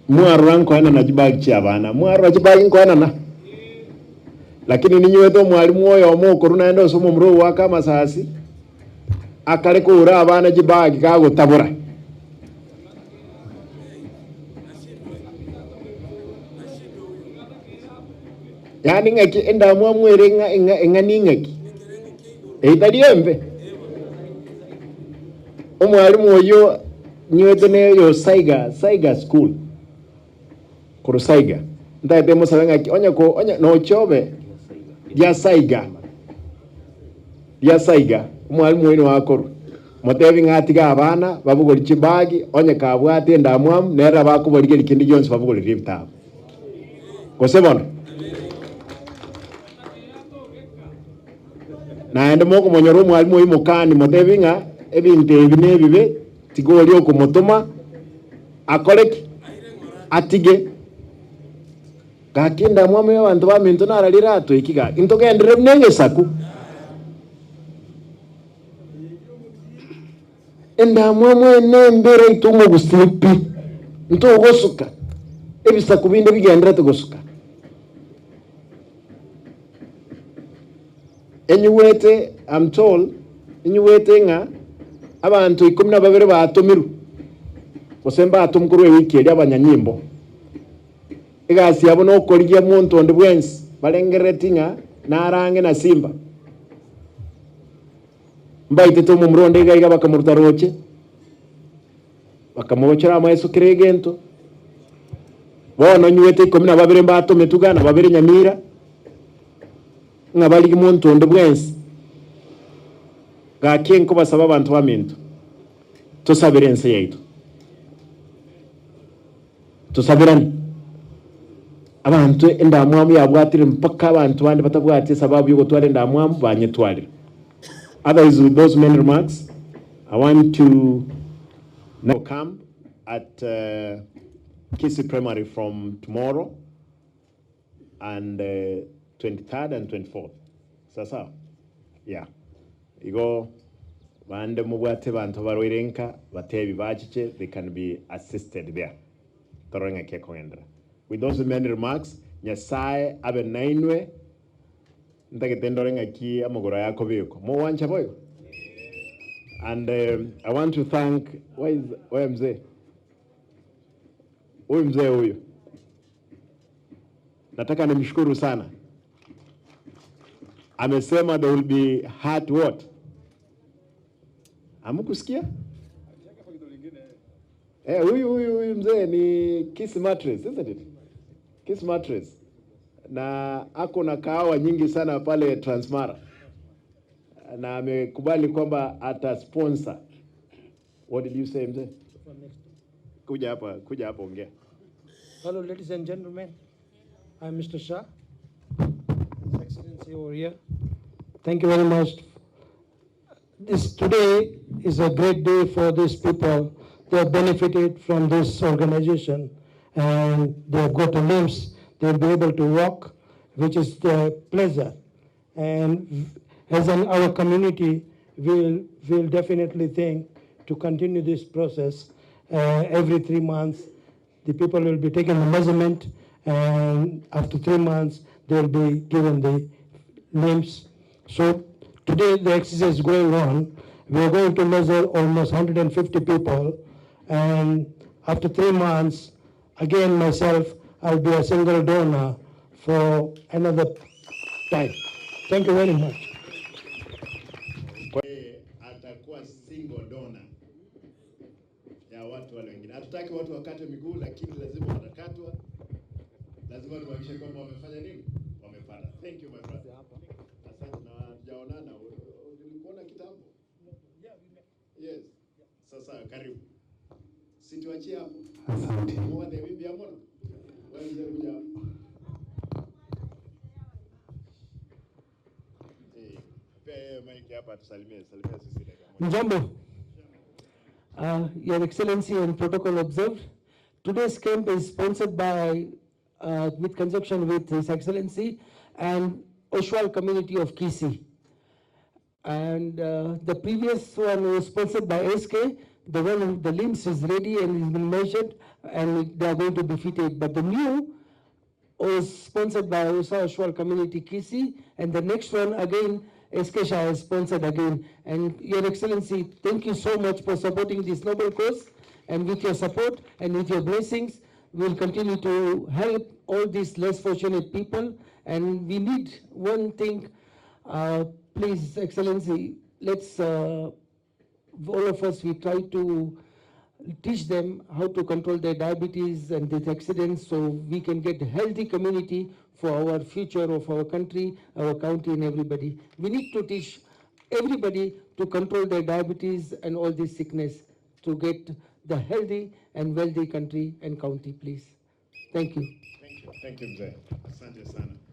mwaru ko na jibagi chabana mwaru jibagi ko na lakini ninyweto mwalimu oyo omukuru naenda osomo muro waka masasi akare kura abana jibagi kagutabura yani ngaki enda mwamwere nga ningaki eitaliembe omwalimu oyo nyweto neyo saiga school kurusaiga ndaite musabenga ki onya no chobe Riasaiga umwalimu wenu wakuru motevi ngatiga abana babugori kibagi onya kabwate ndamwam nera bakuborige ikindi jonse babugori ripta kosebona na ende moko monyoro umwalimu oyo mukani motevi nga ebinte ebine bibe tigori okumutuma akoreki atige kakinda mwame abantu baminto naralirato ikiga intogendere mnenge saku enda mwamwe nembere itungo gusipi nto gosuka ebisaku binde bigendera tugosuka enyuwete I'm told enyuwete nga abantu 12 batumiru kosemba atumkuru wiki eli abanyanyimbo egasi yabo no korigia muntu onde bwensi balengeretinga narange na Simba mbaite to mumronde gaiga bakamurtaroche bakamochera amaeso kiregento bono nyuwete 12 mbato metugana babere nyamira ngabali muntu onde bwensi gakenko basaba abantu baminto tusabirense yaitu tusabirani abantu endamwamu yabwatire mpaka abantu bandi batabwatire sababu yuko twale endamwamu banyetwalira. Otherwise, with those many remarks, I want to now come at Kisi Primary from tomorrow and 23rd and 24th. Sasa, yeah. Igo bande mubwate bantu barwirenka batebi bachiche, they can be assisted there. Torenga kekongendra. With those many remarks, Nyasaye abe nainwe ntagetendorenga ki amogoro yako biko. Mo wancha boyo. And I want to thank where mzee? Huyu mzee huyu. Nataka nimshukuru sana. Amesema there will be hard what? Amukusikia? Huyu mzee ni Kiss Mattress, isn't it? Kiss Mattress. Na ako na kahawa nyingi sana pale Transmara. Na amekubali kwamba ata sponsor. What did you say, mzee? Kuja hapa ongea. Hello, ladies and gentlemen. I'm Mr. Shah, His Excellency over here. Thank you very much. Today is a great day for these people. They have benefited from this organization and they have got limbs. They'll be able to walk, which is their pleasure. And as in our community, we'll definitely think to continue this process. Every 3 months, the people will be taking the measurement, and after 3 months, they'll be given the limbs. So today the exercise is going on. We're going to measure almost 150 people, and after 3 months, again myself, I'll be a single donor for another time. Thank you very much. Atakuwa single donor ya watu wale wengine. Hatutaki watu wakate miguu, lakini lazima watakatwa. Lazima tuhakikishe kwamba wamefanya nini? Wamepata. Thank you my brother. Asante na tujaonana. Ulikuona kitambo? Yes. Sasa karibu. Situachi hapo. Asante. Mwa de bibi amona. Wewe mzee kuja hapo. Mike hapa tusalimie sisi dakika. Mjambo. Your Excellency and protocol observed. Today's camp is sponsored by, with conjunction with His Excellency and Oshwal community of Kisi. And the previous one was sponsored by SK. the one, the limbs is ready and has been measured, and they are going to be fitted. But the new was sponsored by Usa Ashwal Community Kisi, and the next one again, Eskesha is sponsored again. And Your Excellency, thank you so much for supporting this noble cause, and with your support and with your blessings, we'll continue to help all these less fortunate people. And we need one thing, please, Excellency, let's, all of us, we try to teach them how to control their diabetes and these accidents, so we can get a healthy community for our future of our country, our county, and everybody. We need to teach everybody to control their diabetes and all this sickness to get the healthy and wealthy country and county, please. Thank you. Thank you, Mzee. Asante sana.